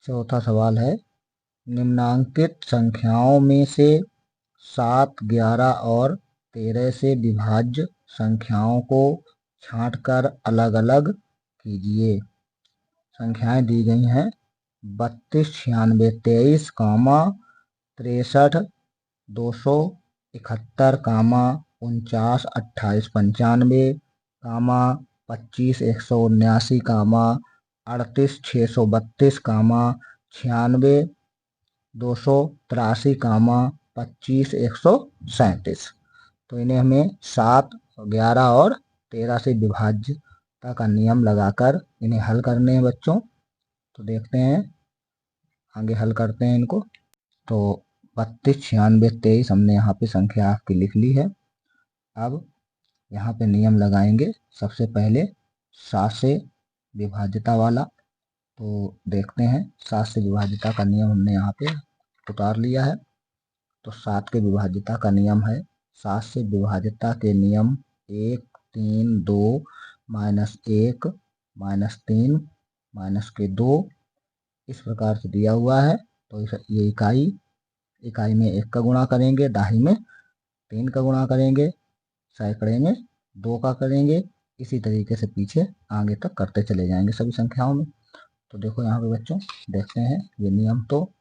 चौथा सवाल है, निम्नांकित संख्याओं में से 7, 11 और 13 से विभाज्य संख्याओं को छांटकर अलग अलग कीजिए। संख्याएं दी गई हैं 32, 96, 23, 63, 271, 49, 28, 95, 25, 179, 38, 632, 96, 283, 25, 137। तो इन्हें हमें 7, 11 और 13 से विभाज्यता का नियम लगाकर इन्हें हल करने हैं बच्चों। तो देखते हैं, आगे हल करते हैं इनको। तो 32, 96, 23 हमने यहाँ पे संख्या आपकी लिख ली है। अब यहाँ पे नियम लगाएंगे। सबसे पहले 7 से विभाज्यता वाला। तो देखते हैं, 7 से विभाज्यता का नियम हमने यहाँ पे उतार लिया है। तो 7 के विभाज्यता का नियम है, 7 से विभाज्यता के नियम 1, 3, 2, -1, -3, -2 इस प्रकार से दिया हुआ है। तो ये इकाई में 1 का गुणा करेंगे, दहाई में 3 का गुणा करेंगे, सैकड़े में 2 का करेंगे। इसी तरीके से पीछे आगे तक करते चले जाएंगे सभी संख्याओं में। तो देखो यहाँ पे बच्चों, देखते हैं ये नियम। तो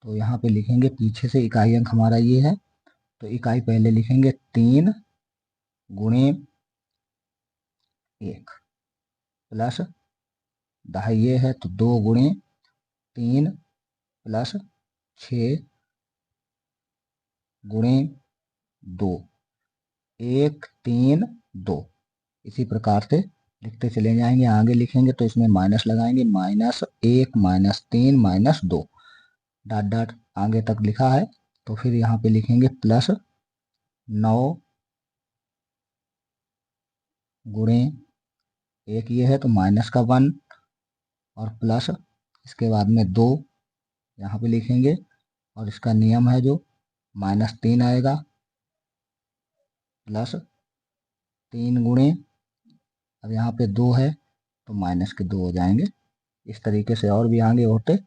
यहाँ पे लिखेंगे, पीछे से इकाई अंक हमारा ये है। तो इकाई पहले लिखेंगे 3 गुणे 1 प्लस दहाई ये है, तो 2 गुणे 3 प्लस 6 गुणे 2, 1, 3, 2 इसी प्रकार से लिखते चले जाएंगे। आगे लिखेंगे तो इसमें माइनस लगाएंगे, -1, -3, -2 डॉट डॉट आगे तक लिखा है। तो फिर यहाँ पे लिखेंगे प्लस 9 गुणे 1 ये है, तो माइनस का 1 और प्लस इसके बाद में 2 यहाँ पे लिखेंगे। और इसका नियम है जो -3 आएगा, प्लस 3 गुणे, अब यहाँ पे 2 है तो माइनस के 2 हो जाएंगे। इस तरीके से और भी आगे होते,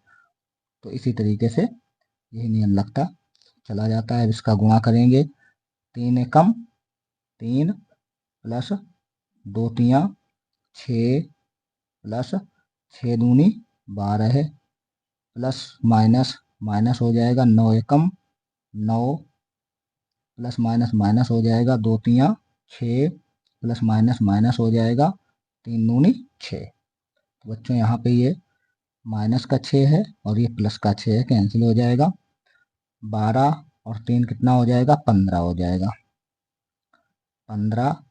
तो इसी तरीके से यही नियम लगता चला जाता है। इसका गुणा करेंगे, 3 एकम 3 प्लस 2 तियां 6 प्लस 6 दूनी 12 प्लस माइनस माइनस हो जाएगा, 9 एकम 9 प्लस माइनस माइनस हो जाएगा, 2 तियां 6 प्लस माइनस माइनस हो जाएगा, 3 दूनी 6। तो बच्चों यहाँ पे ये माइनस का 6 है और ये प्लस का 6 है, कैंसिल हो जाएगा। 12 और 3 कितना हो जाएगा, 15 हो जाएगा। 15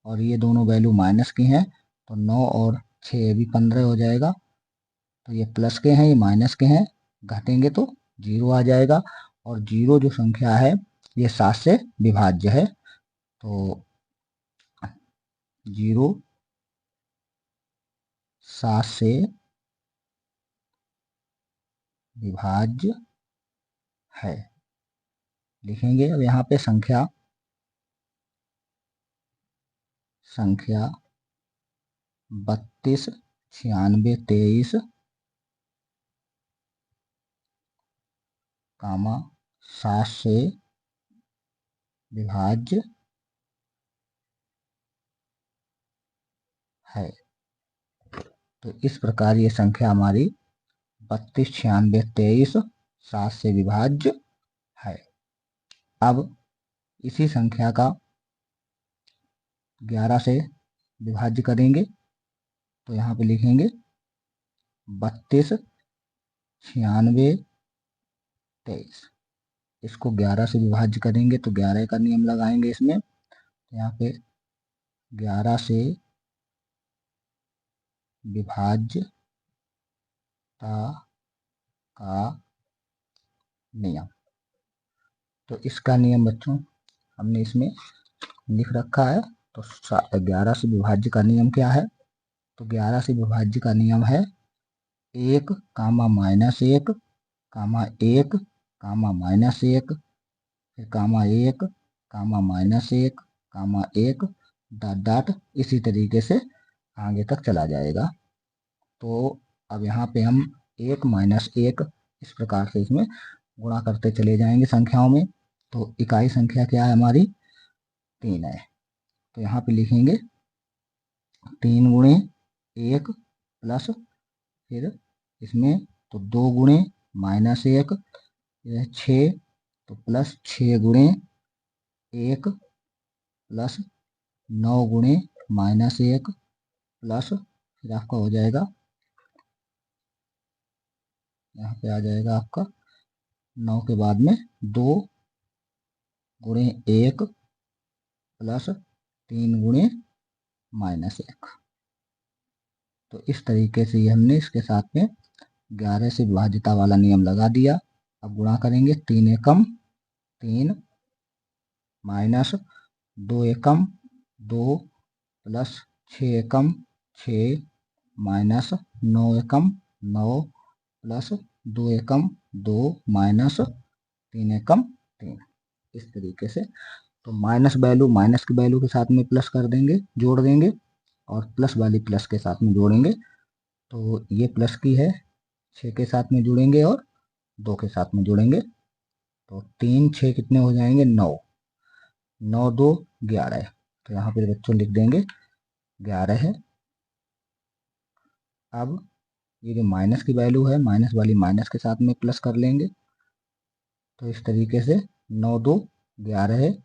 और ये दोनों वैल्यू माइनस की हैं, तो 9 और 6 भी 15 हो जाएगा। तो ये प्लस के हैं, ये माइनस के हैं, घटेंगे तो 0 आ जाएगा। और 0 जो संख्या है ये 7 से विभाज्य है। तो 0 7 से विभाज्य है। लिखेंगे अब यहाँ पे संख्या 32, 96, 23, 7 से विभाज्य है। तो इस प्रकार ये संख्या हमारी 32, 96, 23 7 से विभाज्य है। अब इसी संख्या का 11 से विभाज्य करेंगे। तो यहाँ पे लिखेंगे 32, 96, 23 इसको 11 से विभाज्य करेंगे तो 11 का नियम लगाएंगे इसमें। तो यहाँ पे 11 से विभाज्यता का नियम। तो इसका नियम बच्चों हमने इसमें लिख रखा है। तो 11 से विभाज्य का नियम क्या है, तो 11 से विभाज्य का नियम है 1, -1, 1, -1, फिर -1, -1, -1 डॉट डॉट इसी तरीके से आगे तक चला जाएगा। तो अब यहाँ पे हम 1 माइनस 1 इस प्रकार से इसमें गुणा करते चले जाएंगे संख्याओं में। तो इकाई संख्या क्या है हमारी? 3 है। तो यहाँ पे लिखेंगे 3 गुणे 1 प्लस, फिर इसमें तो 2 गुणे माइनस 1, यह 6, तो प्लस 6 गुणे 1 प्लस 9 गुणे माइनस 1 प्लस, फिर आपका हो जाएगा, यहाँ पे आ जाएगा आपका 9 के बाद में 2 गुणे 1 प्लस 3 गुणे माइनस 1। तो इस तरीके से ये हमने इसके साथ में 11 से विभाज्यता वाला नियम लगा दिया। अब गुणा करेंगे, 3 एकम 3 माइनस 2 एकम 2 प्लस 6 एकम 6 माइनस 9 एकम 9 प्लस 2 एकम 2 माइनस 3 एकम 3। इस तरीके से तो माइनस वैल्यू माइनस की वैल्यू के साथ में प्लस कर देंगे, जोड़ देंगे, और प्लस वाली प्लस के साथ में जोड़ेंगे। तो ये प्लस की है, 6 के साथ में जुड़ेंगे और 2 के साथ में जुड़ेंगे। तो 3 6 कितने हो जाएंगे? 9, 9 2 11। तो यहाँ पे बच्चों लिख देंगे 11 है। अब ये जो माइनस की वैल्यू है, माइनस वाली माइनस के साथ में प्लस कर लेंगे। तो इस तरीके से 9 2 11 है,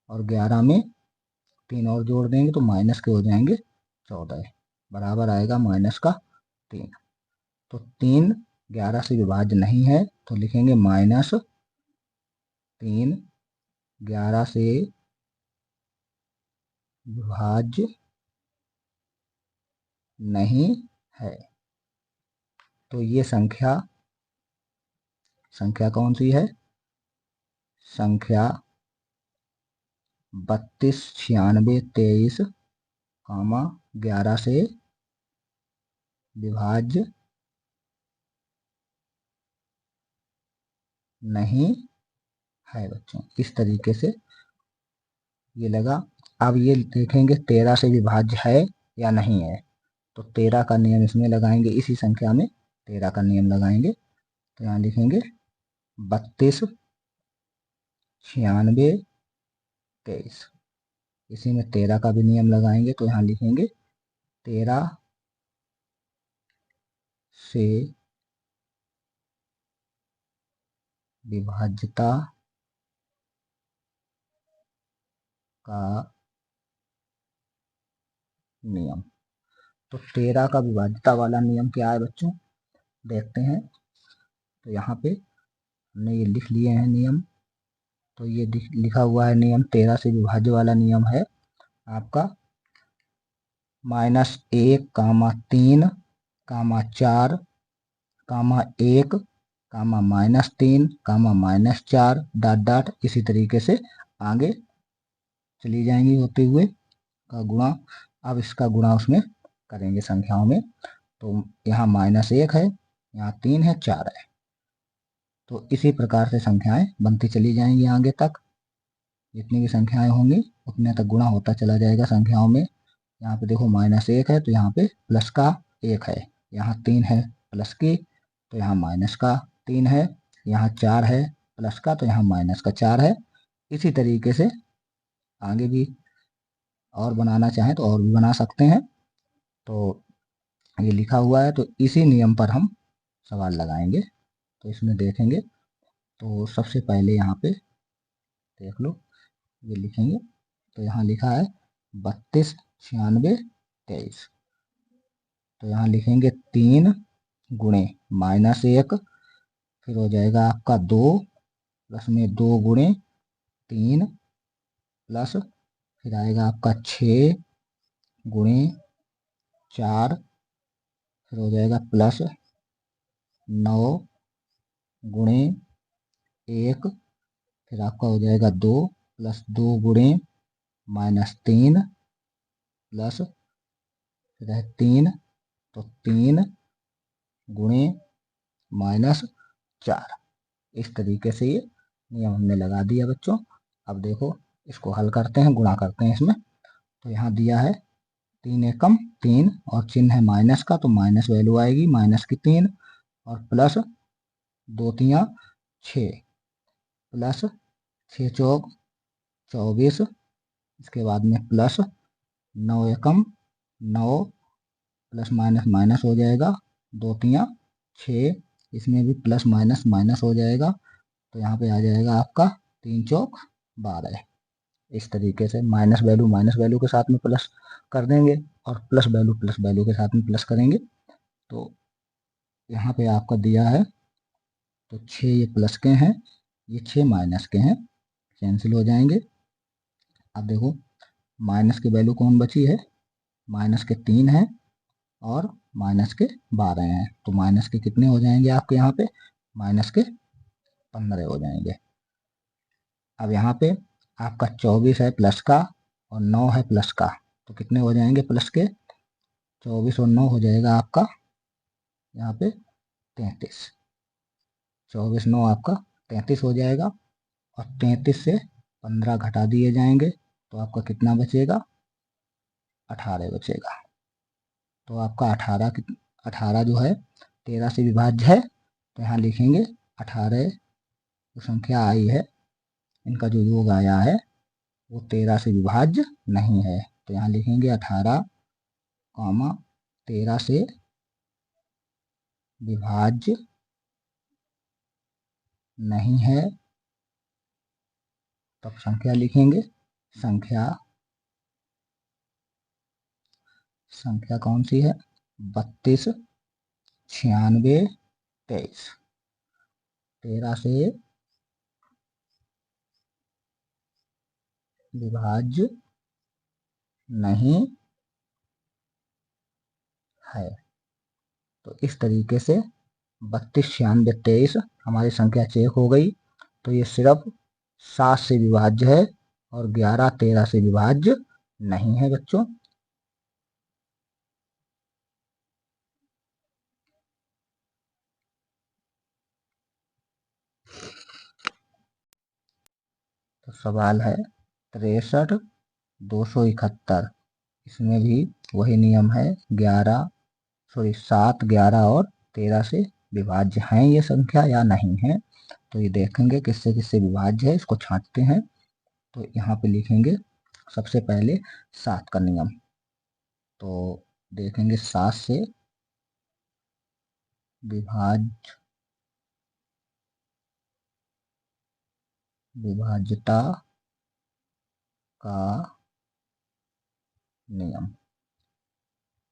और 11 में 3 और जोड़ देंगे तो माइनस के हो जाएंगे 14, बराबर आएगा माइनस का 3। तो 3 11 से विभाज्य नहीं है, तो लिखेंगे माइनस 3 11 से विभाज्य नहीं है। तो ये संख्या कौन सी है? संख्या 32 96 23 11 से विभाज्य नहीं है बच्चों। इस तरीके से ये लगा। अब ये देखेंगे 13 से विभाज्य है या नहीं है। तो 13 का नियम इसमें लगाएंगे, इसी संख्या में 13 का नियम लगाएंगे। तो यहाँ लिखेंगे 32 96 23, इसी में 13 का भी नियम लगाएंगे। तो यहाँ लिखेंगे 13 से विभाज्यता का नियम। तो 13 का विभाज्यता वाला नियम क्या है बच्चों? देखते हैं। तो यहाँ पे हमने ये लिख लिए हैं नियम। तो ये लिखा हुआ है नियम 13 से विभाज्य वाला नियम है आपका -1 3 4 1 -3 -4 डॉट डॉट, इसी तरीके से आगे चली जाएंगी होते हुए का गुणा। अब इसका गुणा उसमें करेंगे संख्याओं में। तो यहाँ -1 है, यहाँ 3 है, 4 है। तो इसी प्रकार से संख्याएं बनती चली जाएंगी आगे तक। जितनी भी संख्याएं होंगी उतने तक गुणा होता चला जाएगा संख्याओं में। यहाँ पे देखो -1 है, तो यहाँ पे प्लस का 1 है। यहाँ 3 है प्लस की, तो यहाँ माइनस का 3 है। यहाँ 4 है प्लस का, तो यहाँ माइनस का 4 है। इसी तरीके से आगे भी और बनाना चाहें तो और भी बना सकते हैं। तो ये लिखा हुआ है, तो इसी नियम पर हम सवाल लगाएंगे। तो इसमें देखेंगे, तो सबसे पहले यहाँ पे देख लो, ये लिखेंगे। तो यहाँ लिखा है 32 96 23। तो यहाँ लिखेंगे 3 गुणे -1, फिर हो जाएगा आपका 2 प्लस में 2 गुणे 3 प्लस, फिर आएगा आपका 6 गुणे 4, फिर हो जाएगा प्लस 9 गुणे 1, फिर आपका हो जाएगा 2 प्लस 2 गुणे -3 प्लस, फिर है 3, तो 3 गुणे -4। इस तरीके से ये नियम हमने लगा दिया बच्चों। अब देखो, इसको हल करते हैं, गुणा करते हैं इसमें। तो यहाँ दिया है 3 एकम 3 और चिन्ह है माइनस का, तो माइनस वैल्यू आएगी, माइनस की 3 और प्लस 2 तियां 6 प्लस 6 चौक 24, इसके बाद में प्लस 9 एकम 9 प्लस माइनस माइनस हो जाएगा, 2 तियां 6, इसमें भी प्लस माइनस माइनस हो जाएगा, तो यहाँ पे आ जाएगा आपका 3 चौक 12। इस तरीके से माइनस वैल्यू के साथ में प्लस कर देंगे और प्लस वैल्यू के साथ में प्लस करेंगे। तो यहाँ पे आपका दिया है, तो 6 ये प्लस के हैं, ये 6 माइनस के हैं, कैंसिल हो जाएंगे। अब देखो माइनस की वैल्यू कौन बची है, माइनस के 3 है और माइनस के 12 हैं, तो माइनस के कितने हो जाएंगे आपके यहाँ पे, माइनस के 15 हो जाएंगे। अब यहाँ पे आपका 24 है प्लस का और 9 है प्लस का, तो कितने हो जाएंगे प्लस के, 24 और 9 हो जाएगा आपका यहाँ पे 33, 24 9 आपका 33 हो जाएगा और 33 से 15 घटा दिए जाएंगे, तो आपका कितना बचेगा, 18 बचेगा। तो आपका 18 जो है 13 से विभाज्य है, तो यहाँ लिखेंगे 18 जो संख्या आई है, इनका जो योग आया है वो 13 से विभाज्य नहीं है, तो यहाँ लिखेंगे 18 13 से विभाज्य नहीं है, तब संख्या लिखेंगे, संख्या संख्या कौन सी है, 32 96 23, 13 से विभाज्य नहीं है। तो इस तरीके से 32 96 23 हमारी संख्या चेक हो गई, तो ये सिर्फ 7 से विभाज्य है और 11 13 से विभाज्य नहीं है बच्चों। तो सवाल है 63 271, इसमें भी वही नियम है, 7 11 और 13 से विभाज्य हैं ये संख्या या नहीं है। तो ये देखेंगे किससे किससे विभाज्य है, इसको छांटते हैं। तो यहाँ पे लिखेंगे सबसे पहले 7 का नियम, तो देखेंगे 7 से विभाज्यता का नियम।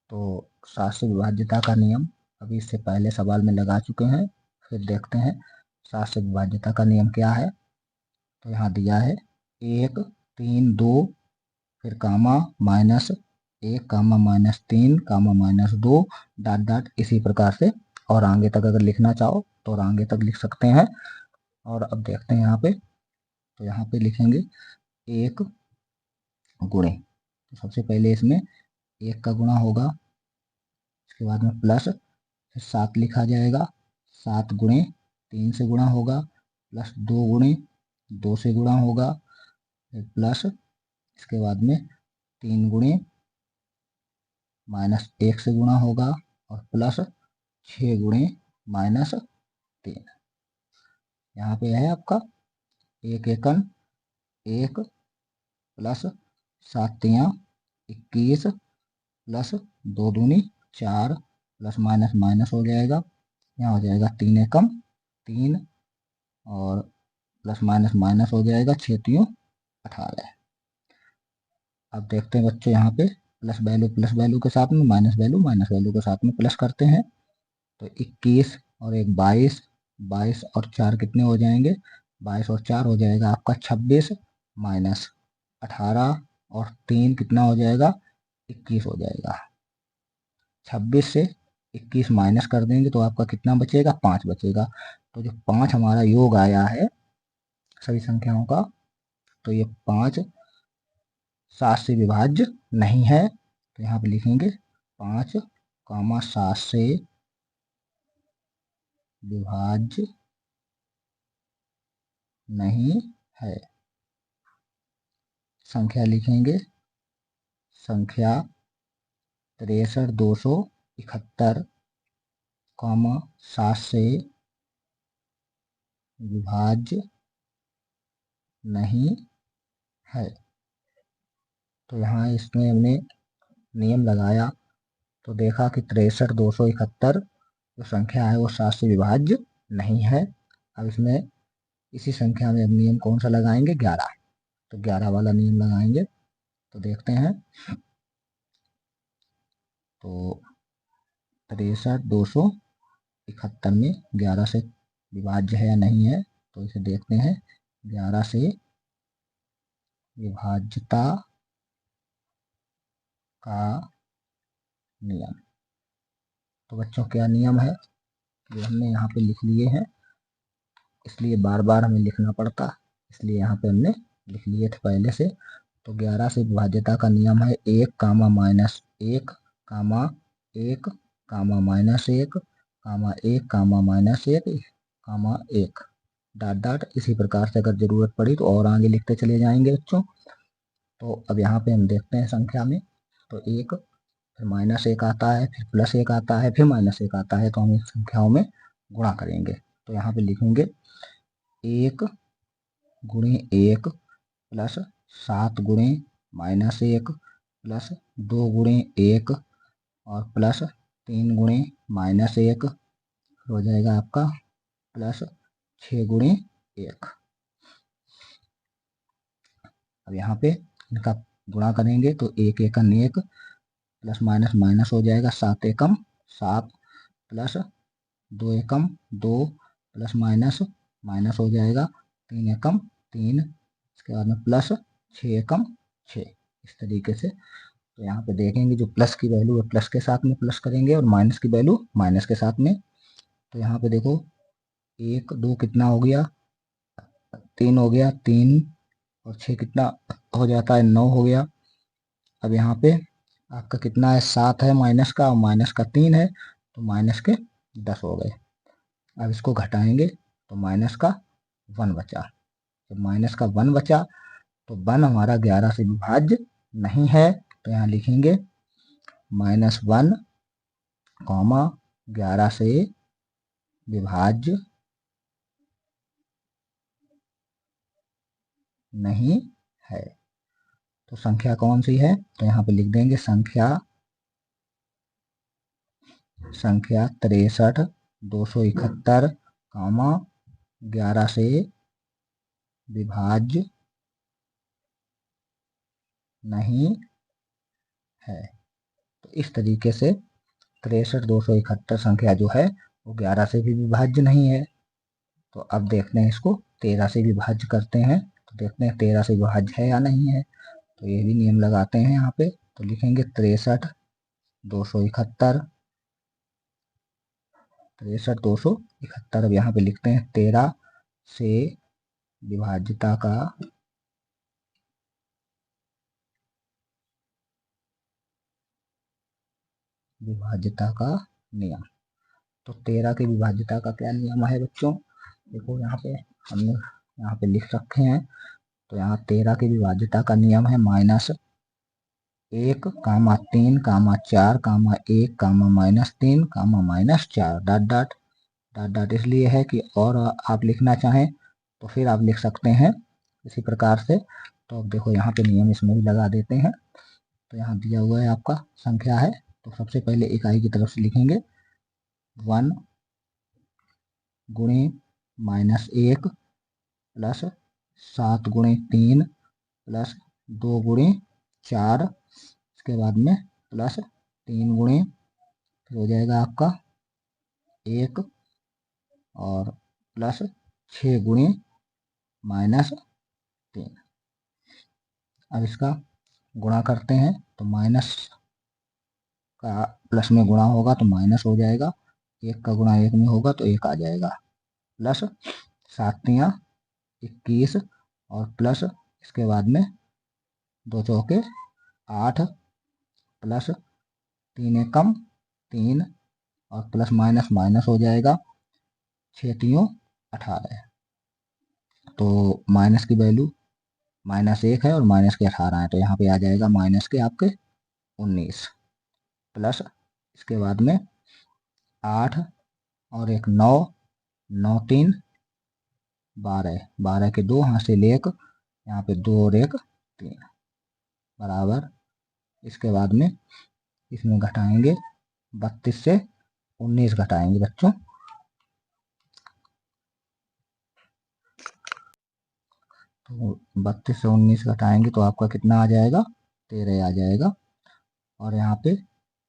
तो 7 से विभाज्यता का नियम अभी इससे पहले सवाल में लगा चुके हैं, फिर देखते हैं 7 से विभाज्यता का नियम क्या है। तो यहाँ दिया है 1 3 2 फिर comma minus 1 comma minus 3 comma minus 2 dot dot, इसी प्रकार से और आगे तक अगर लिखना चाहो तो और आगे तक लिख सकते हैं। और अब देखते हैं यहाँ पे, तो यहाँ पे लिखेंगे 1 गुणे, तो सबसे पहले इसमें 1 का गुणा होगा, इसके बाद में प्लस फिर 7 लिखा जाएगा, 7 गुणे 3 से गुणा होगा, प्लस 2 गुणे 2 से गुणा होगा, फिर प्लस इसके बाद में 3 गुणे माइनस 1 से गुणा होगा और प्लस 6 गुणे माइनस 3। यहाँ पे है आपका 1 एकम 1 प्लस 7 तियां 21 प्लस 2 दूनी 4 प्लस माइनस माइनस हो जाएगा, यहाँ हो जाएगा 3 एकम 3 और प्लस माइनस माइनस हो जाएगा 6 तियों 18। अब देखते हैं बच्चों यहाँ पे प्लस वैल्यू के साथ में माइनस वैल्यू के साथ में प्लस करते हैं, तो 21 और एक 22, 22 और 4 कितने हो जाएंगे, 22 और 4 हो जाएगा आपका 26 माइनस 18 और 3 कितना हो जाएगा 21 हो जाएगा। 26 से 21 माइनस कर देंगे तो आपका कितना बचेगा, 5 बचेगा। तो जो 5 हमारा योग आया है सभी संख्याओं का, तो ये 5 7 से विभाज्य नहीं है, तो यहाँ पे लिखेंगे 5 कामा 7 से विभाज्य नहीं है। संख्या लिखेंगे, संख्या 63,271, 7 से विभाज्य नहीं है। तो यहाँ इसमें हमने नियम लगाया तो देखा कि 63,271 जो संख्या है वो 7 से विभाज्य नहीं है। अब इसमें इसी संख्या में अब नियम कौन सा लगाएंगे? 11। तो 11 वाला नियम लगाएंगे। तो देखते हैं। तो 63,271 में 11 से विभाज्य है या नहीं है, तो इसे देखते हैं। 11 से विभाज्यता का नियम। तो बच्चों क्या नियम है ये हमने यहाँ पे लिख लिए हैं, इसलिए बार बार हमें लिखना पड़ता, इसलिए यहाँ पे हमने लिख लिए थे पहले से। तो 11 से विभाज्यता का नियम है 1, -1, 1, 1, -1, 1, -1, 1, डॉट डॉट। इसी प्रकार से अगर जरूरत पड़ी तो और आगे लिखते चले जाएंगे बच्चों। तो अब यहाँ पे हम देखते हैं संख्या में। तो 1, फिर -1 आता है, फिर +1 आता है, फिर -1 आता है। तो हम इन संख्याओं में गुणा करेंगे। तो यहाँ पे लिखेंगे 1 गुणे 1 प्लस 7 गुणे -1 प्लस 2 गुणे 1 और प्लस 3 गुणे -1 हो जाएगा आपका प्लस 6 गुणे 1। अब यहाँ पे इनका गुणा करेंगे तो 1 एकम 1 प्लस माइनस माइनस हो जाएगा, 7 एकम 7 प्लस 2 एकम 2 प्लस माइनस माइनस हो जाएगा, 3 एकम 3, इसके बाद में प्लस 6 एकम 6। इस तरीके से तो यहाँ पे देखेंगे जो प्लस की वैल्यू है प्लस के साथ में प्लस करेंगे और माइनस की वैल्यू माइनस के साथ में। तो यहाँ पे देखो 1 2 कितना हो गया, 3 हो गया, 3 और 6 कितना हो जाता है, 9 हो गया। अब यहाँ पे आपका कितना है, 7 है माइनस का और माइनस का 3 है, तो माइनस के 10 हो गए। अब इसको घटाएंगे तो माइनस का 1 बचा। जब माइनस का 1 बचा तो 1 हमारा 11 से विभाज्य नहीं है। तो यहाँ लिखेंगे -1, 11 से विभाज्य नहीं है। तो संख्या कौन सी है? तो यहाँ पे लिख देंगे संख्या 63,271, 11 से विभाज्य नहीं है। तो इस तरीके से 63,271 संख्या जो है वो 11 से भी विभाज्य नहीं है। तो अब देखते हैं इसको 13 से विभाज्य करते हैं। तो देखते हैं 13 से विभाज्य है या नहीं है। तो ये भी नियम लगाते हैं यहाँ पे। तो लिखेंगे 63,271, 63,271। अब यहाँ पे लिखते हैं 13 से विभाज्यता का नियम। तो 13 की विभाज्यता का क्या नियम है बच्चों? देखो यहाँ पे हमने यहाँ पे लिख रखे हैं। तो यहाँ 13 की विभाज्यता का नियम है -1, -3, -4, -1, -3, -4 डॉट डॉट डॉट डॉट। इसलिए है कि और आप लिखना चाहें तो फिर आप लिख सकते हैं इसी प्रकार से। तो अब देखो यहाँ पे नियम इसमें भी लगा देते हैं। तो यहाँ दिया हुआ है आपका संख्या है, तो सबसे पहले इकाई की तरफ से लिखेंगे 1 गुणे -1 प्लस 7 गुणे 3 प्लस 2 गुणे 4, इसके बाद में प्लस 3 गुणे फिर हो जाएगा आपका 1 और प्लस 6 गुणे -3। अब इसका गुणा करते हैं तो माइनस का प्लस में गुणा होगा तो माइनस हो जाएगा, 1 का गुणा 1 में होगा तो 1 आ जाएगा, प्लस 7 तियाँ 21 और प्लस इसके बाद में 2 चौके 8 प्लस 3 एकम 3 और प्लस माइनस माइनस हो जाएगा, 6 तियों 18। तो माइनस की वैल्यू -1 है और माइनस के 18 है, तो यहाँ पे आ जाएगा माइनस के आपके 19। प्लस इसके बाद में 8 और एक 9, 9 3 12, 12 के 2 हासिल 1, यहाँ पे 2 और 1 3 बराबर। इसके बाद में इसमें घटाएंगे 32 से 19 घटाएंगे बच्चों, तो 32 से 19 घटाएंगे तो आपका कितना आ जाएगा, 13 आ जाएगा। और यहाँ पे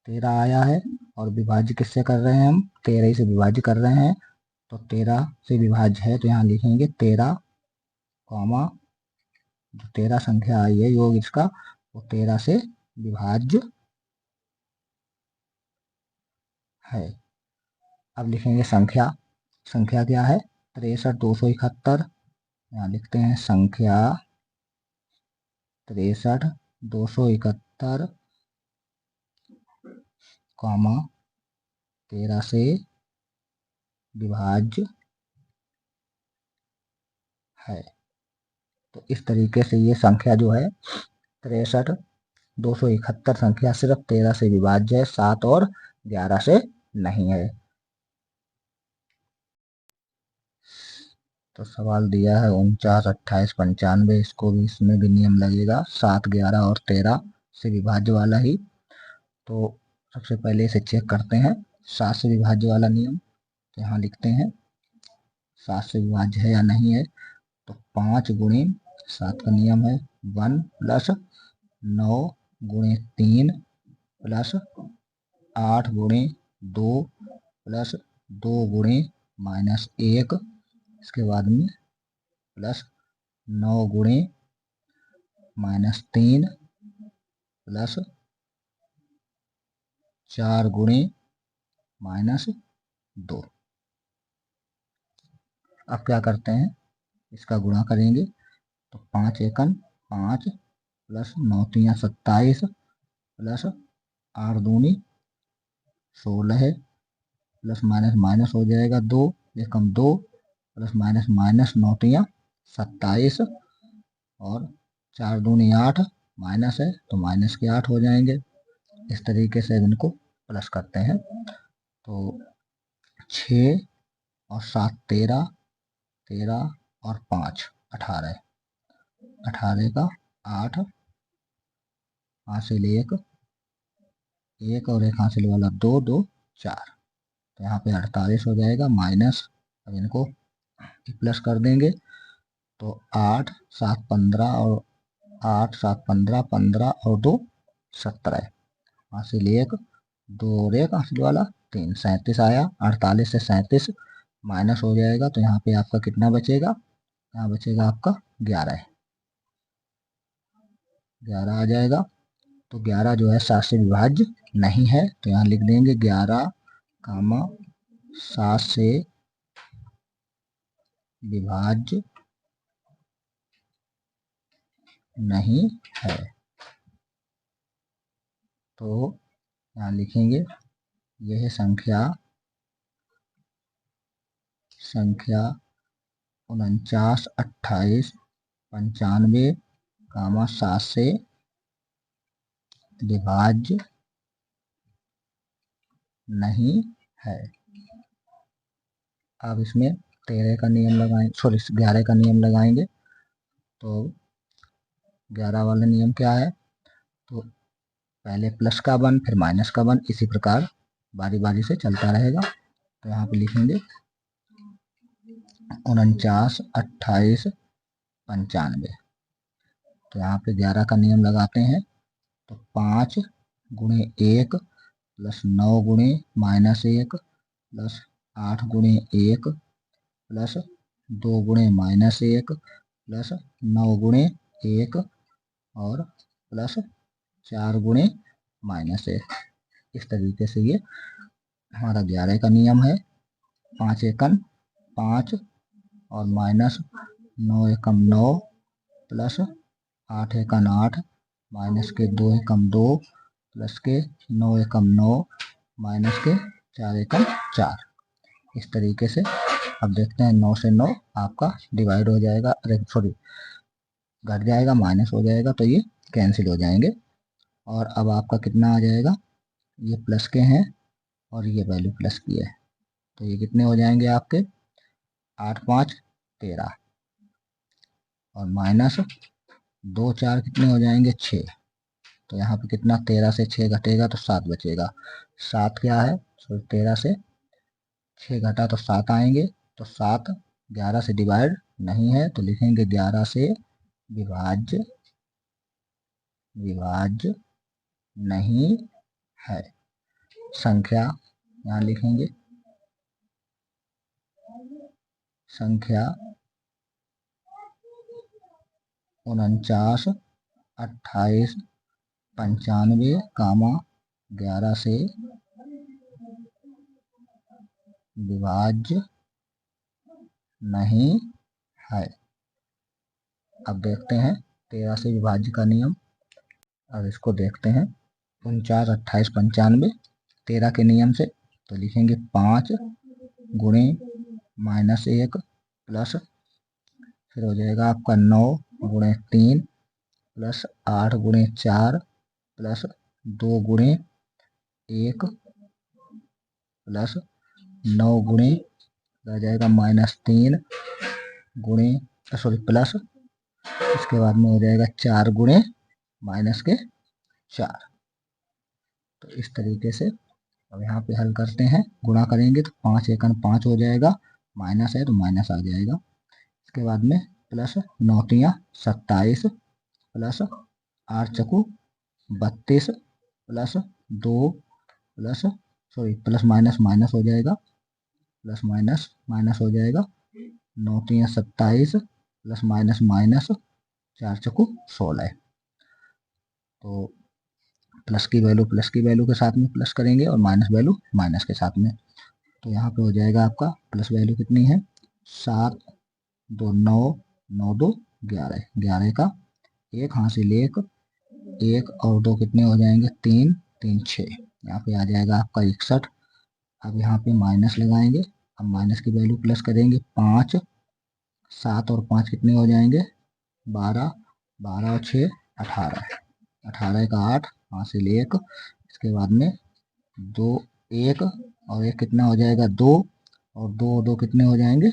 13 आया है और विभाज्य किससे कर रहे हैं हम, 13 से विभाज्य कर रहे हैं, तो 13 से विभाज्य है तो यहाँ लिखेंगे 13 कॉमा जो 13 संख्या आई है योग इसका वो 13 से विभाज्य है। अब लिखेंगे संख्या, संख्या क्या है 63,271, यहाँ लिखते हैं संख्या 63,271 कॉमा 13 से विभाज्य है। तो इस तरीके से ये संख्या जो है 63,271 संख्या सिर्फ 13 से विभाज्य है, 7 और 11 से नहीं है। तो सवाल दिया है 49, 28, 95, इसको भी इसमें भी नियम लगेगा 7, 11 और 13 से विभाज्य वाला ही। तो सबसे पहले इसे चेक करते हैं 7 से विभाज्य वाला नियम, तो यहाँ लिखते हैं 7 से विभाज्य है या नहीं है, तो 5 गुणे 7 का नियम है 1 प्लस 9 गुणे 3 प्लस 8 गुणे 2 प्लस 2 गुणे -1, इसके बाद में प्लस 9 गुणे -3 प्लस 4 गुणे -2। अब क्या करते हैं, इसका गुणा करेंगे तो 5 एकन 5 प्लस 9 3 27 प्लस 8 दूनी 16 है, प्लस माइनस माइनस हो जाएगा 2 एकम 2 प्लस माइनस माइनस 9 3 27 और 4 दूनी 8 माइनस है तो माइनस के 8 हो जाएंगे। इस तरीके से इनको प्लस करते हैं तो 6 और 7 13, 13 और 5 18, 18 का 8 हासिल 1, 1 और 1 हासिल वाला 2 2 4, तो यहाँ पे 48 हो जाएगा माइनस। अब इनको प्लस कर देंगे तो 8 7 15 और 8 7 15, 15 और 2 17 हासिल 1, 2 और 1 हासिल वाला 3, 37 आया। 48 से 37 माइनस हो जाएगा तो यहाँ पे आपका कितना बचेगा, यहाँ बचेगा आपका 11 आ जाएगा। तो 11 जो है 7 से विभाज्य नहीं है, तो यहाँ लिख देंगे 11 कामा 7 से विभाज्य नहीं है। तो यहाँ लिखेंगे यह है संख्या 49, 28, 95 कामा 7 से विभाज्य नहीं है। अब इसमें 13 का नियम लगाएंगे, सॉरी 11 का नियम लगाएंगे। तो 11 वाला नियम क्या है, तो पहले प्लस का 1 फिर माइनस का 1, इसी प्रकार बारी बारी से चलता रहेगा। तो यहाँ पे लिखेंगे 49, 28, 95, तो यहाँ पे 11 का नियम लगाते हैं तो 5 गुणे 1 प्लस 9 गुणे -1 प्लस 8 गुणे 1 प्लस 2 गुणे -1 प्लस 9 गुणे 1 और प्लस 4 गुणे -1। इस तरीके से ये हमारा 11 का नियम है। 5 एकम 5 और माइनस 9 एकम 9 प्लस 8 एकम 8 माइनस के 2 एकम 2 प्लस के 9 एकम 9 माइनस के 4 एकम 4। इस तरीके से अब देखते हैं 9 से 9 आपका डिवाइड हो जाएगा, अरे सॉरी घट जाएगा, माइनस हो जाएगा तो ये कैंसिल हो जाएंगे। और अब आपका कितना आ जाएगा ये प्लस के हैं और ये वैल्यू प्लस की है, तो ये कितने हो जाएंगे आपके 8 5 13 और माइनस 2 4 कितने हो जाएंगे 6। तो यहाँ पे कितना 13 से 6 घटेगा तो 7 बचेगा। 7 क्या है, सो 13 से 6 घटा तो 7 आएंगे, तो 7 11 से डिवाइड नहीं है, तो लिखेंगे 11 से विभाज्य विभाज्य नहीं है। संख्या यहाँ लिखेंगे, संख्या 49 28 95 11 से विभाज्य नहीं है। अब देखते हैं 13 से विभाज्य का नियम। अब इसको देखते हैं 49 28 95 13 के नियम से, तो लिखेंगे 5 गुणे -1 प्लस, फिर हो जाएगा आपका 9 गुणे 3 प्लस 8 गुणे 4 प्लस 2 गुणे 1 प्लस 9 गुणे रह जाएगा -3 गुणे सॉरी प्लस, इसके बाद में हो जाएगा 4 गुणे -4। तो इस तरीके से अब यहाँ पे हल करते हैं, गुणा करेंगे तो 5 एकन 5 हो जाएगा, माइनस है तो माइनस आ जाएगा। इसके बाद में प्लस 9 तियां 27 plus 8 चकू 32 plus 2 plus plus minus minus हो जाएगा, प्लस माइनस माइनस हो जाएगा, 9 तियां 27 प्लस माइनस माइनस 4 चकू 16। तो प्लस की वैल्यू के साथ में प्लस करेंगे और माइनस वैल्यू माइनस के साथ में, तो यहाँ पे हो जाएगा आपका प्लस वैल्यू कितनी है 7 2 9 9 2 11 11 का एक हासिल एक और 2 कितने हो जाएंगे 3 3 6, यहाँ पे आ जाएगा आपका 61। अब यहाँ पे माइनस लगाएंगे, अब माइनस की वैल्यू प्लस करेंगे 5 7 और 5 कितने हो जाएंगे 12 12 और 6 18 18 का 8 हासिल 1, इसके बाद में 2 1 और 1 कितना हो जाएगा 2 और 2 और 2 कितने हो जाएंगे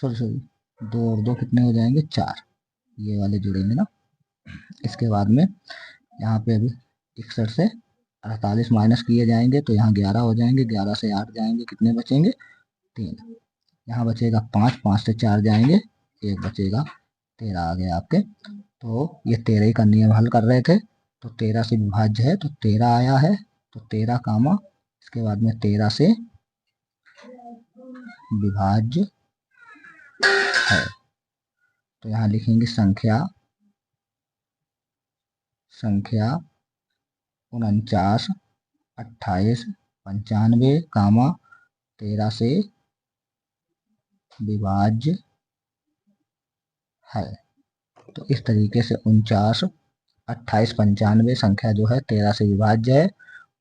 सॉरी 2 और 2 कितने हो जाएंगे 4, ये वाले जुड़ेंगे ना। इसके बाद में यहाँ पे अभी 61 से 48 माइनस किए जाएंगे तो यहाँ 11 हो जाएंगे, 11 से 8 जाएंगे कितने बचेंगे 3, यहाँ बचेगा 5 5 से 4 जाएंगे 1 बचेगा 13 आ गया आपके। तो ये 13 का नियम हल कर रहे थे, तो 13 से विभाज्य है तो 13 आया है, तो 13 कामा इसके बाद में 13 से विभाज्य है। तो यहाँ लिखेंगे संख्या 49 28 95 13 से विभाज्य है। तो इस तरीके से 49 28 95 संख्या जो है 13 से विभाज्य है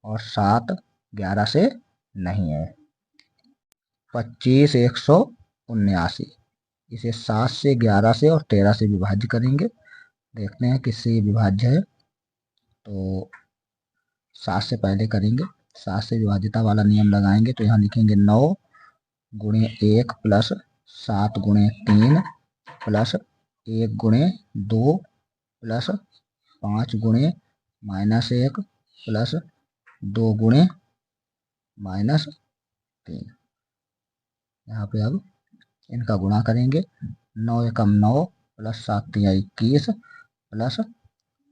और 7 11 से नहीं है। 25 179 इसे 7 से 11 से और 13 से विभाज्य करेंगे, देखते हैं किससे विभाज्य है। तो 7 से पहले करेंगे, 7 से विभाज्यता वाला नियम लगाएंगे, तो यहाँ लिखेंगे 9 गुणे 1 प्लस 7 गुणे 3 प्लस 1 गुणे 2 प्लस 5 गुणे -1 प्लस 2 गुणे -3। यहाँ पे अब इनका गुणा करेंगे, 9 एकम 9 प्लस 7 तिया 21 प्लस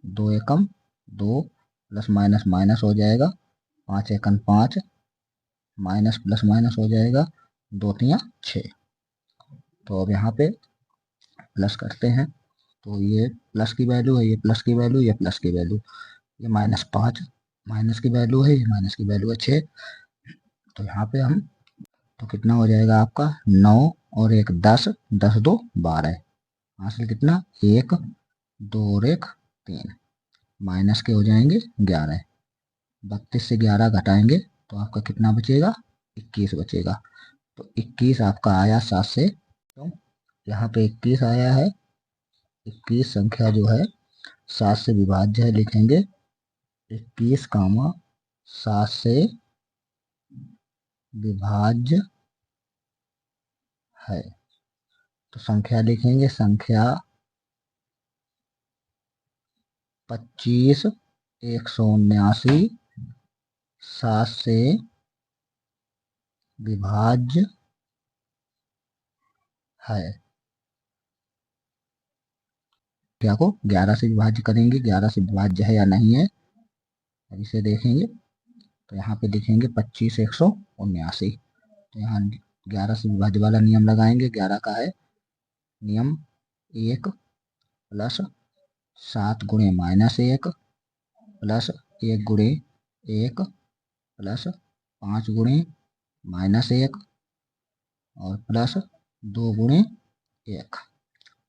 2 एकम 2 प्लस माइनस माइनस हो जाएगा, 5 एकम 5 माइनस प्लस माइनस हो जाएगा, 2 तिया 6। तो अब यहाँ पे प्लस करते हैं, तो ये प्लस की वैल्यू है, ये प्लस की वैल्यू, ये प्लस की वैल्यू, ये -5 माइनस की वैल्यू है, ये माइनस की वैल्यू है 6। तो यहाँ पे हम तो कितना हो जाएगा आपका 9 और 1 10 10 2 12 हासिल कितना 1 2 और 1 3 माइनस के हो जाएंगे 11, 32 से 11 घटाएंगे तो आपका कितना बचेगा 21 बचेगा। तो 21 आपका आया 7 से, तो यहाँ पे 21 आया है, 21 संख्या जो है 7 से विभाज्य है, लिखेंगे 21 7 से विभाज्य है। तो संख्या लिखेंगे, संख्या 25 179 7 से विभाज्य है। क्या को 11 से विभाज्य करेंगे, 11 से विभाज्य है या नहीं है, अब इसे देखेंगे। तो यहाँ पे लिखेंगे 25 179। तो यहाँ 11 से विभाज्य वाला नियम लगाएंगे। 11 का है नियम 1 प्लस 7 गुणे -1 प्लस 1 गुणे 1 प्लस 5 गुणे -1 और प्लस 2 गुणे 1।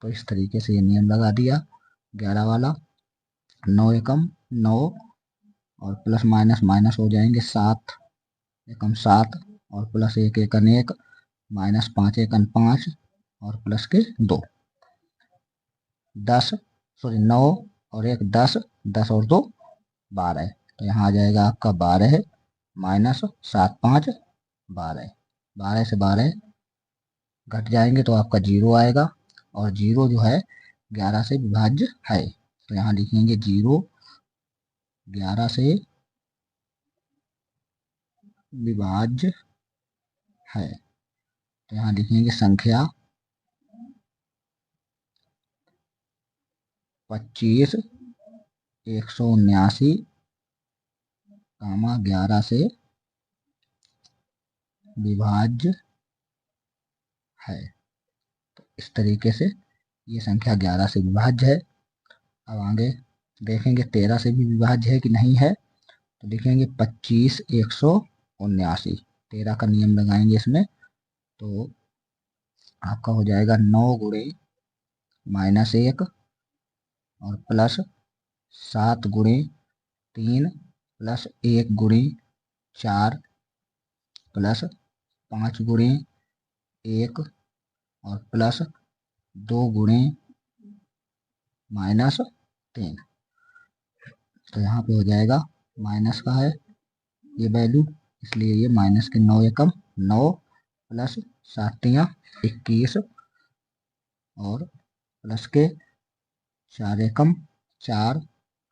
तो इस तरीके से ये नियम लगा दिया 11 वाला। 9 एकम 9 और प्लस माइनस माइनस हो जाएंगे 7 एकम 7 और प्लस 1 एकन 1 माइनस 5 एकन 5 और प्लस के 2। 9 और 1 10, 10 और 2 12। तो यहाँ आ जाएगा आपका 12 माइनस 7 5 12। 12 से 12 घट जाएंगे तो आपका 0 आएगा और 0 जो है 11 से विभाज्य है। तो यहाँ लिखेंगे 0 11 से विभाज्य है। तो यहाँ लिखेंगे संख्या 25 179 11 से विभाज्य है। तो इस तरीके से ये संख्या 11 से विभाज्य है। अब आगे देखेंगे 13 से भी विभाज्य है कि नहीं है। तो लिखेंगे 25 179। 13 का नियम लगाएंगे इसमें। तो आपका हो जाएगा 9 गुणे -1 और प्लस 7 गुणे 3 प्लस 1 गुणे 4 प्लस 5 गुणे 1 और प्लस 2 गुणे -3। तो यहाँ पे हो जाएगा माइनस का है ये वैल्यू, इसलिए ये माइनस के 9 एकम 9 प्लस 7 तियां 21 और प्लस के 4 एकम 4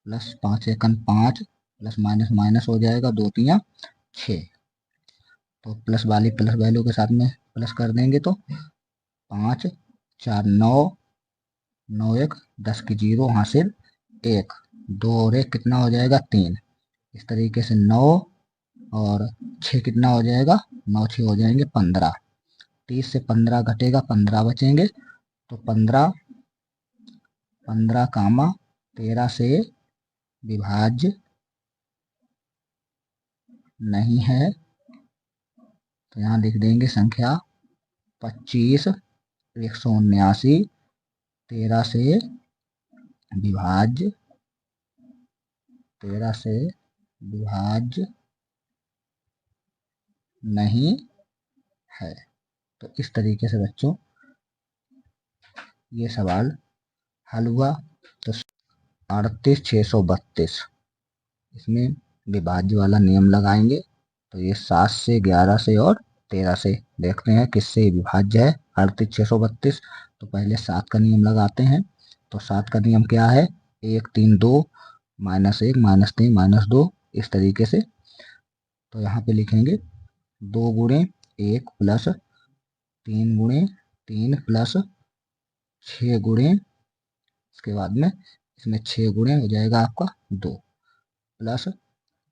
प्लस 5 एकम 5 प्लस माइनस माइनस हो जाएगा 2 तियां 6। तो प्लस वाली प्लस वैल्यू के साथ में प्लस कर देंगे तो 5 4 9 9 1 10 की 0 हासिल 1 2 और 1 कितना हो जाएगा 3। इस तरीके से 9 और 6 कितना हो जाएगा 9 6 हो जाएंगे 15। 30 से 15 घटेगा 15 बचेंगे। तो 15 13 से विभाज्य नहीं है। तो यहाँ लिख देंगे संख्या 25 179 13 से विभाज्य नहीं है। तो इस तरीके से बच्चों ये सवाल हल हुआ। तो 38 632 इसमें विभाज्य वाला नियम लगाएंगे। तो ये 7 से 11 से और 13 से देखते हैं किससे विभाज्य है 38 632। तो पहले 7 का नियम लगाते हैं। तो 7 का नियम क्या है 1 3 2 -1 -3 -2 इस तरीके से। तो यहाँ पे लिखेंगे 2 गुणे 1 प्लस 3 गुणे 3 प्लस 6 गुणे इसके बाद में इसमें 6 गुणे हो जाएगा आपका 2 प्लस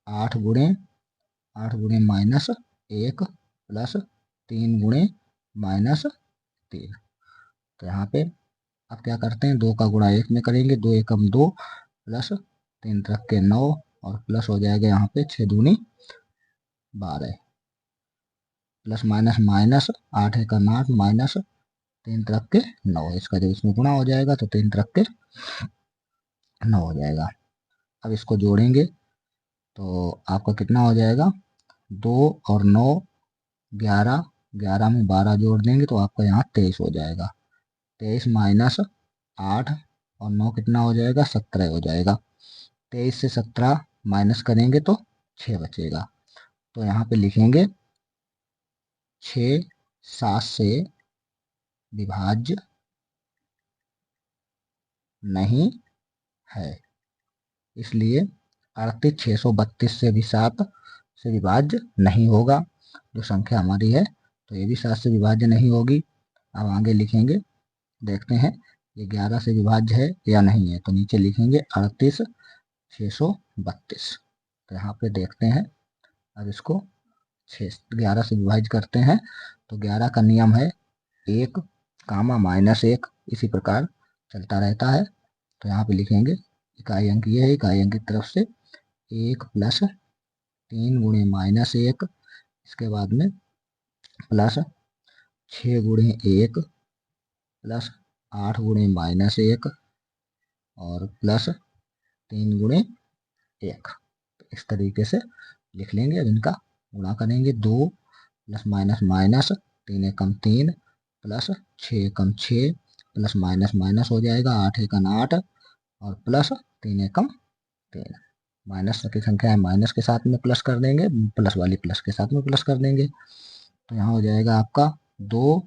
8 गुणे -1 प्लस 3 गुणे -3। तो यहाँ पे आप क्या करते हैं 2 का गुणा 1 में करेंगे 2 एकम 2 प्लस 3 रख के 9 और प्लस हो जाएगा यहाँ पे 6 दूनी 12 प्लस माइनस माइनस 8 एकम 8 माइनस 3 रख के 9। इसका जब इसमें गुणा हो जाएगा तो 3 रख के 9 हो जाएगा। अब इसको जोड़ेंगे तो आपका कितना हो जाएगा 2 और 9 11 11 में 12 जोड़ देंगे तो आपका यहाँ 23 हो जाएगा। 23 माइनस 8 और 9 कितना हो जाएगा 17 हो जाएगा। 23 से 17 माइनस करेंगे तो 6 बचेगा। तो यहाँ पे लिखेंगे 6 7 से विभाज्य नहीं है, इसलिए 38 632 से भी 7 से विभाज्य नहीं होगा जो संख्या हमारी है, तो ये भी 7 से विभाज्य नहीं होगी। अब आगे लिखेंगे, देखते हैं ये 11 से विभाज्य है या नहीं है, तो नीचे लिखेंगे 38 632। तो यहाँ पे देखते हैं, अब इसको 11 से विभाजित करते हैं तो 11 का नियम है 1 कामा -1, इसी प्रकार चलता रहता है। तो यहाँ पे लिखेंगे इकाई अंक ये है, इकाई अंक की तरफ से 1 प्लस 3 गुणे -1, इसके बाद में प्लस 6 गुणे 1 प्लस 8 गुणे -1 और प्लस 3 गुणे 1। तो इस तरीके से लिख लेंगे। अब इनका गुणा करेंगे, 2 प्लस माइनस माइनस, 3 एकम 3 प्लस 6 एकम 6 प्लस माइनस माइनस हो जाएगा, 8 एकम 8 और प्लस 3 एकम 3। माइनस की संख्या है, माइनस के साथ में प्लस कर देंगे, प्लस वाली प्लस के साथ में प्लस कर देंगे। तो यहाँ हो जाएगा आपका 2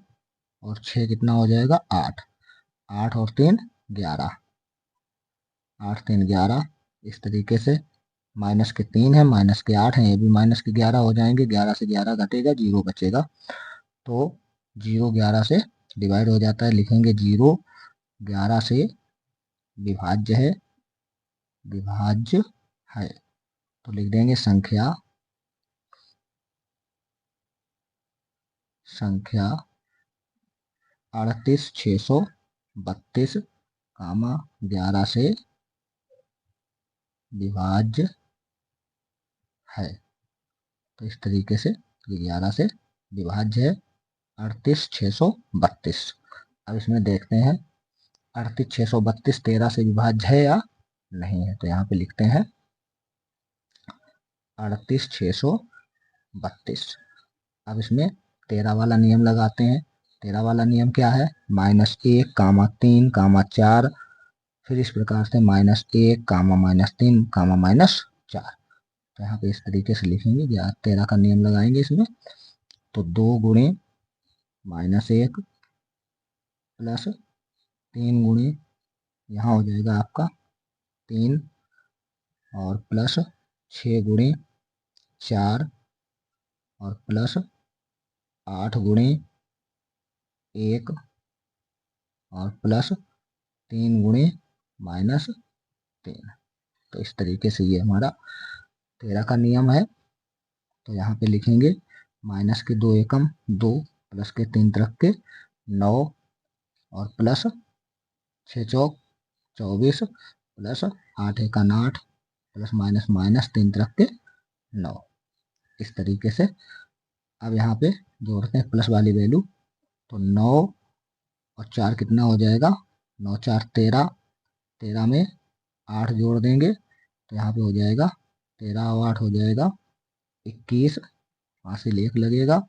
और 6 कितना हो जाएगा 8, 8 और 3 11, 8 3 11। इस तरीके से माइनस के 3 है, माइनस के 8 है, ये भी माइनस के 11 हो जाएंगे, 11 से 11 घटेगा, 0 बचेगा। तो 0 11 से डिवाइड हो जाता है, लिखेंगे 0 11 से विभाज्य है, विभाज्य है। तो लिख देंगे संख्या 38 632 कामा 11 से विभाज्य है। तो इस तरीके से ये 11 से विभाज्य है 38 632। अब इसमें देखते हैं 38 632 13 से विभाज्य है या नहीं है। तो यहाँ पे लिखते हैं 38 632। अब इसमें 13 वाला नियम लगाते हैं। 13 वाला नियम क्या है, -1 कामा 3 कामा 4, फिर इस प्रकार से -1 कामा -3 कामा -4। तो यहाँ पे इस तरीके से लिखेंगे, 13 का नियम लगाएंगे इसमें। तो 2 गुणे -1 प्लस 3 गुणे, यहाँ हो जाएगा आपका 3 और प्लस 6 गुणे 4 और प्लस 8 गुणे 1 और प्लस 3 गुणे -3। तो इस तरीके से ये हमारा 13 का नियम है। तो यहाँ पे लिखेंगे माइनस के 2 एकम 2 प्लस के 3 तरफ के 9 और प्लस 6 चौक 24 प्लस 8 एकम 8 प्लस माइनस माइनस 3 तरफ के 9। इस तरीके से अब यहाँ पे जोड़ते हैं प्लस वाली वैल्यू। तो 9 और 4 कितना हो जाएगा, 9 4 13, 13 में 8 जोड़ देंगे तो यहाँ पे हो जाएगा 13 और 8 हो जाएगा 21, हासिल 1 लगेगा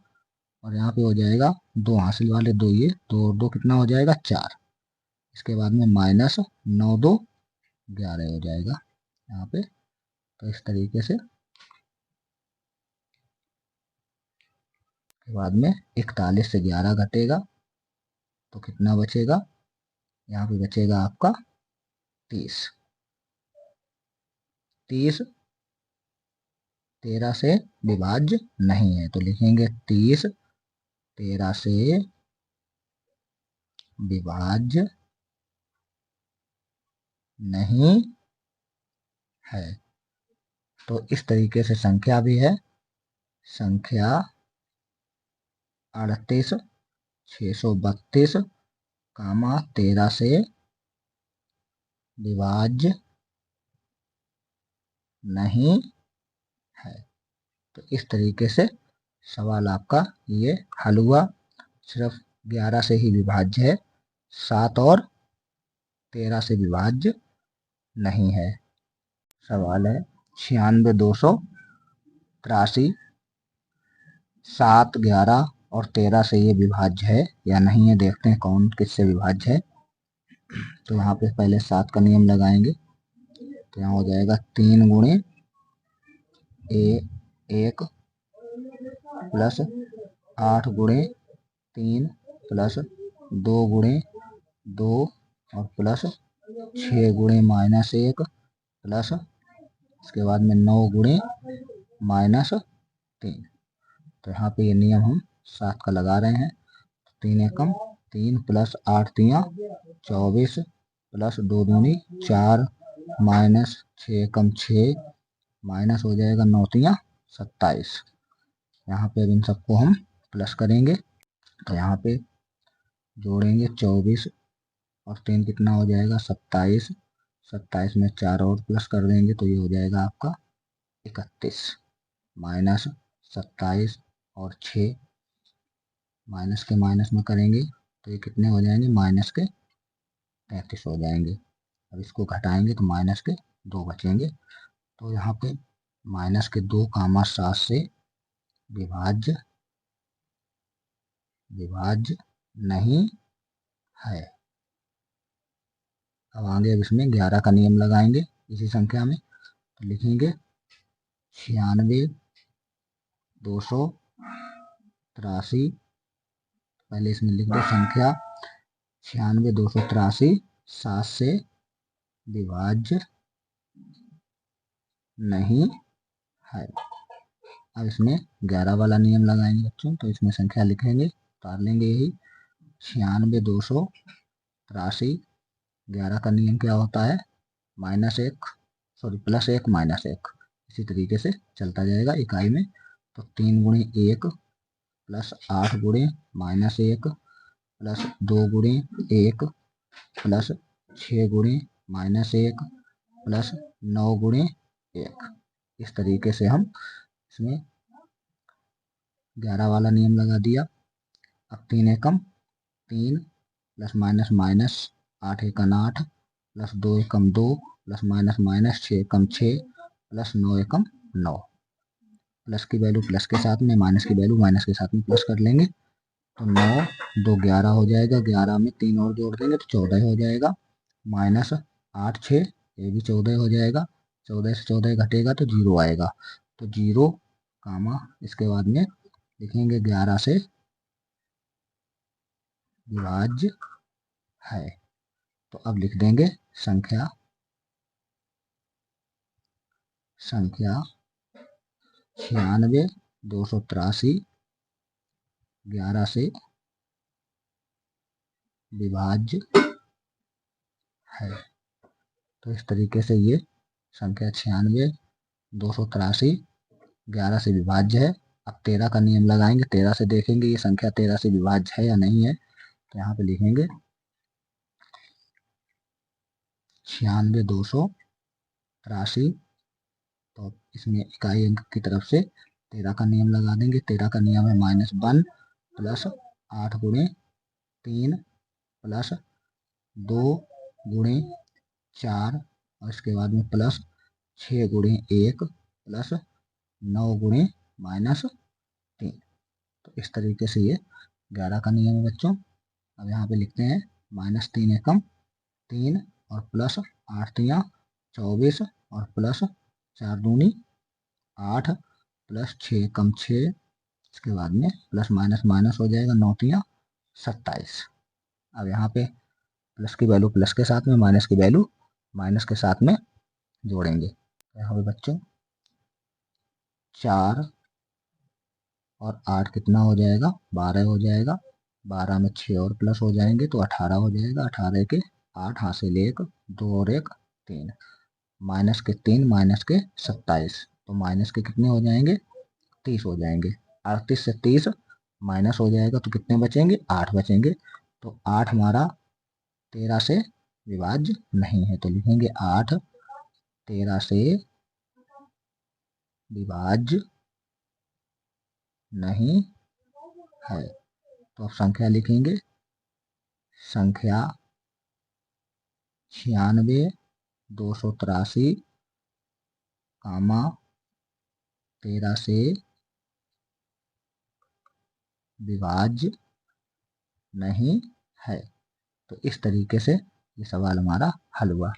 और यहाँ पे हो जाएगा 2 हासिल वाले 2, ये 2 और 2 कितना हो जाएगा 4। इसके बाद में माइनस 9 2 11 हो जाएगा यहाँ पे। तो इस तरीके से के बाद में 41 से 11 घटेगा तो कितना बचेगा, यहाँ पे बचेगा आपका 30। 30 13 से विभाज्य नहीं है, तो लिखेंगे 30 13 से विभाज्य नहीं है। तो इस तरीके से संख्या भी है, संख्या 38 632 कामा 13 से विभाज्य नहीं है। तो इस तरीके से सवाल आपका ये हल हुआ। सिर्फ 11 से ही विभाज्य है, 7 और 13 से विभाज्य नहीं है। सवाल है 96 283, 7 11 और 13 से ये विभाज्य है या नहीं है। देखते हैं कौन किससे विभाज्य है। तो यहाँ पे पहले 7 का नियम लगाएंगे, तो यहाँ हो जाएगा 3 गुणे 1 प्लस 8 गुणे 3 प्लस 2 गुणे 2 और प्लस 6 गुणे -1 प्लस इसके बाद में 9 गुणे -3। तो यहाँ पे ये नियम हम 7 का लगा रहे हैं। 3 एकम 3 प्लस 8 तियाँ 24 प्लस 2 दूनी 4 माइनस 6 एकम 6 माइनस हो जाएगा 9 तियाँ 27। यहाँ पे अब इन सबको हम प्लस करेंगे। तो यहाँ पे जोड़ेंगे 24 और 3 कितना हो जाएगा 27। 27 में 4 और प्लस कर देंगे तो ये हो जाएगा आपका 31 माइनस 27 और 6 माइनस के माइनस में करेंगे तो ये कितने हो जाएंगे माइनस के 33 हो जाएंगे। अब इसको घटाएंगे तो माइनस के 2 बचेंगे। तो यहाँ पे माइनस के 2 कामा 7 से विभाज्य नहीं है। अब आगे अब इसमें 11 का नियम लगाएंगे इसी संख्या में। तो लिखेंगे 96 283। पहले इसमें लिख दो संख्या 96 283 7 से विभाज्य नहीं है। अब इसमें 11 वाला नियम लगाएंगे बच्चों। तो इसमें संख्या लिखेंगे उतार लेंगे यही 96 283। 11 का नियम क्या होता है +1 -1। इसी तरीके से चलता जाएगा इकाई में। तो 3 गुणे 1 प्लस 8 गुणे -1 प्लस 2 गुणे 1 प्लस 6 गुणे -1 प्लस 9 गुणे 1। इस तरीके से हम इसमें 11 वाला नियम लगा दिया। अब 3 एकम 3 प्लस माइनस 8 एकम 8 प्लस 2 एकम 2 प्लस माइनस 6 एकम 6 प्लस 9 एकम 9। प्लस की वैल्यू प्लस के साथ में, माइनस की वैल्यू माइनस के साथ में प्लस कर लेंगे तो 9 2 11 हो जाएगा। 11 में 3 और जोड़ देंगे तो 14 हो जाएगा। माइनस 8 6 ये भी 14 हो जाएगा। 14 से 14 घटेगा तो 0 आएगा। तो 0 कामा इसके बाद में लिखेंगे 11 से विभाज्य है। तो अब लिख देंगे संख्या 96 283 11 से विभाज्य है। तो इस तरीके से ये संख्या 96 283 11 से विभाज्य है। अब 13 का नियम लगाएंगे। 13 से देखेंगे ये संख्या 13 से विभाज्य है या नहीं है। तो यहाँ पे लिखेंगे 96 283। तो इसमें इकाई अंक की तरफ से 13 का नियम लगा देंगे। 13 का नियम है -1 प्लस 8 गुणे 3 प्लस 2 गुणे 4 और इसके बाद में प्लस 6 गुणे 1 प्लस 9 गुणे -3। तो इस तरीके से ये 11 का नियम है बच्चों। अब यहाँ पे लिखते हैं -3 एकम 3 और प्लस 8 तियाँ 24 और प्लस 4 दूनी 8 प्लस 6 एकम 6। इसके बाद में प्लस माइनस हो जाएगा 9 तियाँ 27। अब यहाँ पे प्लस की वैल्यू प्लस के साथ में, माइनस की वैल्यू माइनस के साथ में जोड़ेंगे। यहाँ पे बच्चों 4 और 8 कितना हो जाएगा 12 हो जाएगा। 12 में 6 और प्लस हो जाएंगे तो 18 हो जाएगा। 18 के 8 हासिल 1 2 और 1 3 माइनस के 3 माइनस के 27। तो माइनस के कितने हो जाएंगे 30 हो जाएंगे। 38 से 30 माइनस हो जाएगा तो कितने बचेंगे 8 बचेंगे। तो 8 हमारा 13 से विभाज्य नहीं है। तो लिखेंगे 8 13 से विभाज्य नहीं है। तो अब संख्या लिखेंगे संख्या 96 283 13 से विभाज्य नहीं है। तो इस तरीके से ये सवाल हमारा हल हुआ।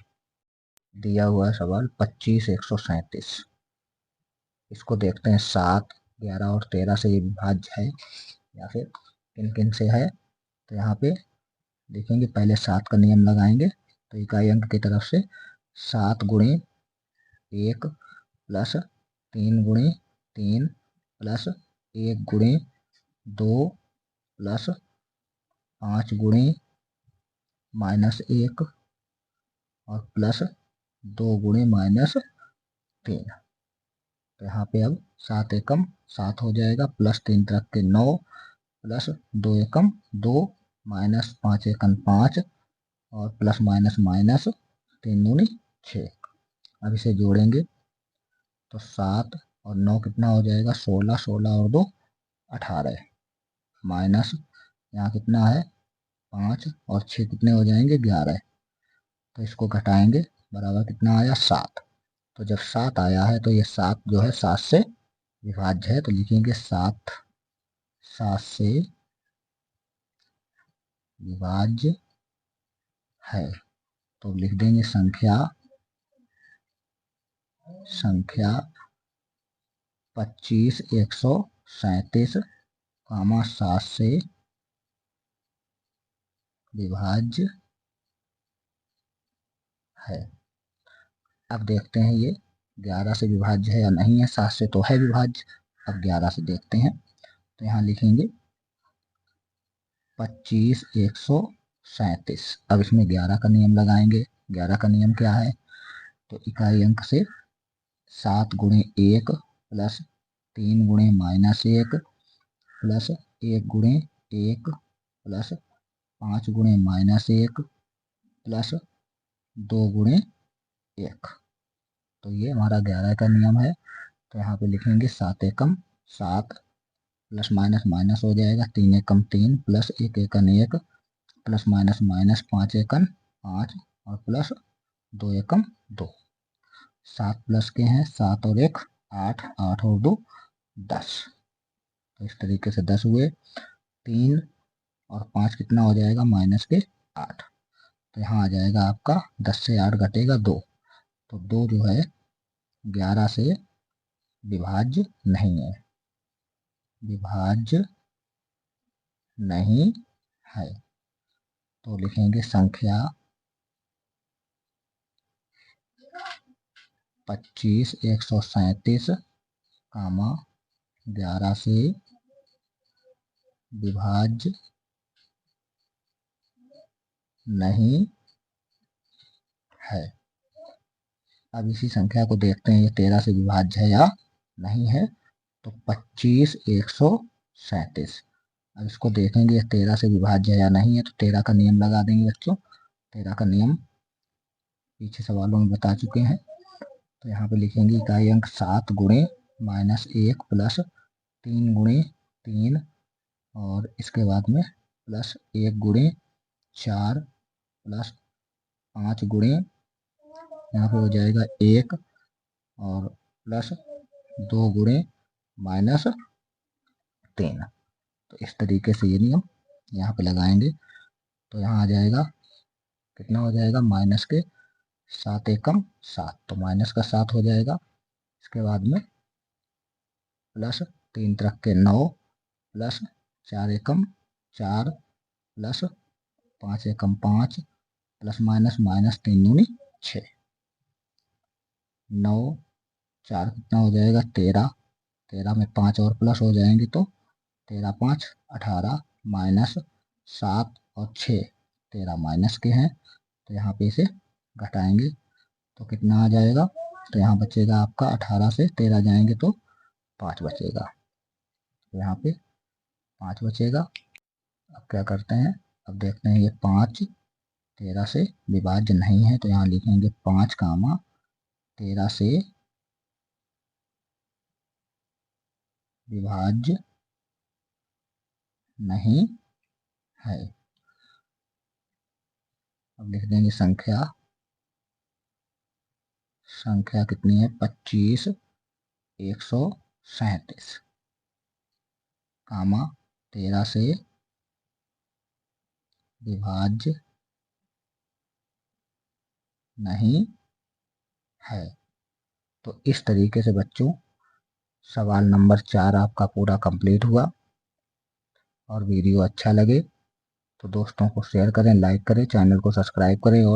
दिया हुआ सवाल 25 137। इसको देखते हैं 7, 11 और 13 से ये विभाज्य है या फिर किन किन से है। तो यहाँ पे देखेंगे, पहले 7 का नियम लगाएंगे। तो इकाई अंक की तरफ से 7 गुणे 1 प्लस 3 गुणे 3 प्लस 1 गुणे 2 प्लस 5 गुणे -1 और प्लस 2 गुणे -3। तो यहाँ पे अब 7 एकम 7 हो जाएगा, प्लस 3 तक के 9 प्लस 2 एकम 2 -5 एकम 5 और प्लस माइनस माइनस 3 दूनी 6। अब इसे जोड़ेंगे तो 7 और 9 कितना हो जाएगा, 16, 16 और 2 18 माइनस यहाँ कितना है 5 और 6 कितने हो जाएंगे 11। तो इसको घटाएंगे, बराबर कितना आया 7। तो जब 7 आया है तो ये 7 जो है 7 से विभाज्य है। तो लिखेंगे 7 7 से विभाज्य है। तो लिख देंगे संख्या 25 137 7 से विभाज्य है। अब देखते हैं ये 11 से विभाज्य है या नहीं है। 7 से तो है विभाज्य, अब 11 से देखते हैं। तो यहाँ लिखेंगे 25 137। अब इसमें 11 का नियम लगाएंगे। 11 का नियम क्या है, तो इकाई अंक से 7 गुणे 1 प्लस 3 गुणे -1 प्लस 1 गुणे 1 प्लस 5 गुणे -1 प्लस 2 गुणे 1। तो ये हमारा 11 का नियम है। तो यहाँ पे लिखेंगे 7 एकम 7 प्लस माइनस माइनस हो जाएगा, 3 एकम 3 प्लस 1 एकम 1 प्लस माइनस माइनस 5 एकम 5 और प्लस 2 एकम 2। 7 प्लस के हैं 7 और 1 8, 8 और 2 10। तो इस तरीके से 10 हुए। 3 और 5 कितना हो जाएगा माइनस के 8। तो यहाँ आ जाएगा आपका 10 से 8 घटेगा 2। तो 2 जो है 11 से विभाज्य नहीं है, विभाज्य नहीं है। तो लिखेंगे संख्या 25 137 11 से विभाज्य नहीं है। अब इसी संख्या को देखते हैं ये 13 से विभाज्य है या नहीं है। तो 25 137, अब इसको देखेंगे 13 से विभाज्य है या नहीं है। तो 13 का नियम लगा देंगे बच्चों। 13 का नियम पीछे सवालों में बता चुके हैं। तो यहाँ पे लिखेंगे इकाई अंक 7 गुणे -1 प्लस 3 गुणे 3 और इसके बाद में प्लस 1 गुणे 4 प्लस 5 गुणे यहाँ पे हो जाएगा 1 और प्लस 2 गुणे -3। तो इस तरीके से ये नियम यहाँ पे लगाएंगे। तो यहाँ आ जाएगा कितना हो जाएगा माइनस के 7 एकम 7, तो माइनस का 7 हो जाएगा। इसके बाद में प्लस 3 तरफ के 9 प्लस 4 एकम 4 प्लस 5 एकम 5 प्लस माइनस माइनस 3 दूनी 6। 9 4 कितना हो जाएगा 13, 13 में 5 और प्लस हो जाएंगे तो 13 5 18 माइनस 7 और 6 13 माइनस के हैं। तो यहाँ पे इसे घटाएंगे तो कितना आ जाएगा, तो यहाँ बचेगा आपका 18 से 13 जाएंगे तो 5 बचेगा। तो यहाँ पे 5 बचेगा। अब क्या करते हैं, अब देखते हैं ये 5 13 से विभाज्य नहीं है। तो यहाँ लिखेंगे 5 कामा 13 से विभाज्य नहीं है। अब लिख देंगे संख्या कितनी है 25 137 कामा 13 से विभाज्य नहीं है। तो इस तरीके से बच्चों सवाल नंबर 4 आपका पूरा कंप्लीट हुआ। और वीडियो अच्छा लगे तो दोस्तों को शेयर करें, लाइक करें, चैनल को सब्सक्राइब करें और